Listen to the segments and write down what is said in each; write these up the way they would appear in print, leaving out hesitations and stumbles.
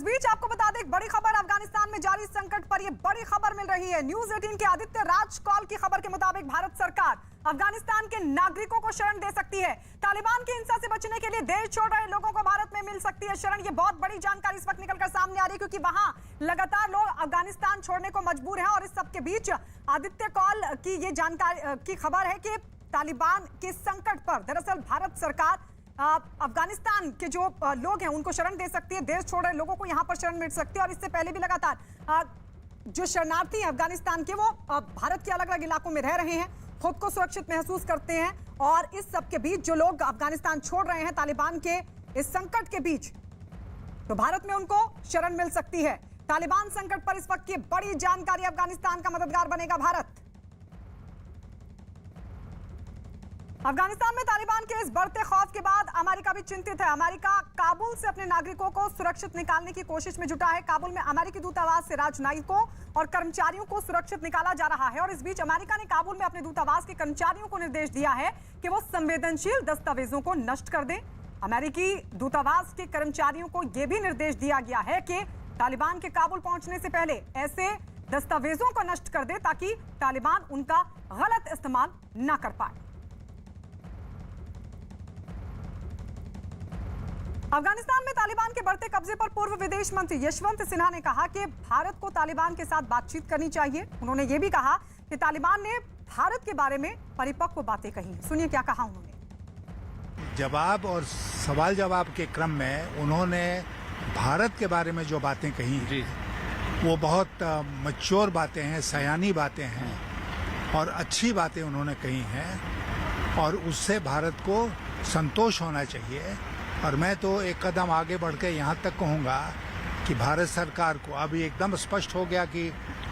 बीच आपको बता दें, एक बड़ी खबर अफगानिस्तान में जारी संकट पर यह बड़ी खबर मिल रही है। न्यूज 18 के आदित्य राज कॉल की खबर के मुताबिक भारत सरकार अफगानिस्तान के नागरिकों को शरण दे सकती है। तालिबान की हिंसा से बचने के लिए देश छोड़ रहे लोगों को भारत में मिल सकती है शरण। ये बहुत बड़ी जानकारी इस वक्त निकलकर सामने आ रही है, क्योंकि वहां लगातार लोग अफगानिस्तान छोड़ने को मजबूर हैं। और इस सबके बीच आदित्य कॉल की ये जानकारी की खबर है कि तालिबान के संकट पर दरअसल भारत सरकार अफगानिस्तान के जो लोग हैं उनको शरण दे सकती है। देश छोड़ रहे लोगों को यहां पर शरण मिल सकती है। और इससे पहले भी लगातार जो शरणार्थी हैं अफगानिस्तान के, वो भारत के अलग अलग इलाकों में रह रहे हैं, खुद को सुरक्षित महसूस करते हैं। और इस सब के बीच जो लोग अफगानिस्तान छोड़ रहे हैं तालिबान के इस संकट के बीच, तो भारत में उनको शरण मिल सकती है। तालिबान संकट पर इस वक्त की बड़ी जानकारी, अफगानिस्तान का मददगार बनेगा भारत। अफगानिस्तान में तालिबान के इस बढ़ते खौफ के बाद अमेरिका भी चिंतित है। अमेरिका काबुल से अपने नागरिकों को सुरक्षित निकालने की कोशिश में जुटा है। काबुल में अमेरिकी दूतावास से राजनयिकों और कर्मचारियों को सुरक्षित निकाला जा रहा है। और इस बीच अमेरिका ने काबुल में अपने दूतावास के कर्मचारियों को निर्देश दिया है कि वो संवेदनशील दस्तावेजों को नष्ट कर दें। अमेरिकी दूतावास के कर्मचारियों को यह भी निर्देश दिया गया है कि तालिबान के काबुल पहुंचने से पहले ऐसे दस्तावेजों को नष्ट कर दे ताकि तालिबान उनका गलत इस्तेमाल न कर पाए। अफगानिस्तान में तालिबान के बढ़ते कब्जे पर पूर्व विदेश मंत्री यशवंत सिन्हा ने कहा कि भारत को तालिबान के साथ बातचीत करनी चाहिए। उन्होंने ये भी कहा कि तालिबान ने भारत के बारे में परिपक्व बातें कही। सुनिए क्या कहा उन्होंने। जवाब और सवाल जवाब के क्रम में उन्होंने भारत के बारे में जो बातें कही वो बहुत मैच्योर बातें हैं, सयानी बातें हैं और अच्छी बातें उन्होंने कही हैं। और उससे भारत को संतोष होना चाहिए। और मैं तो एक कदम आगे बढ़ के यहाँ तक कहूँगा कि भारत सरकार को अभी एकदम स्पष्ट हो गया कि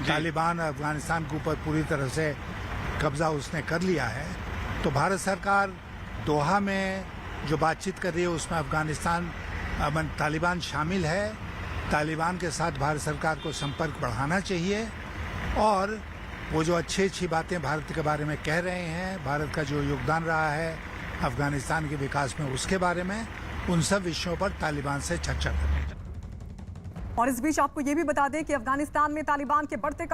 तालिबान अफगानिस्तान के ऊपर पूरी तरह से कब्जा उसने कर लिया है। तो भारत सरकार दोहा में जो बातचीत कर रही है उसमें अफगानिस्तान तालिबान शामिल है। तालिबान के साथ भारत सरकार को संपर्क बढ़ाना चाहिए। और वो जो अच्छी बातें भारत के बारे में कह रहे हैं, भारत का जो योगदान रहा है अफगानिस्तान के विकास में, उसके बारे में, उन सब विषयों पर तालिबान से चर्चा करनी। और इस बीच आपको यह भी बता दें कि अफगानिस्तान में तालिबान के बढ़ते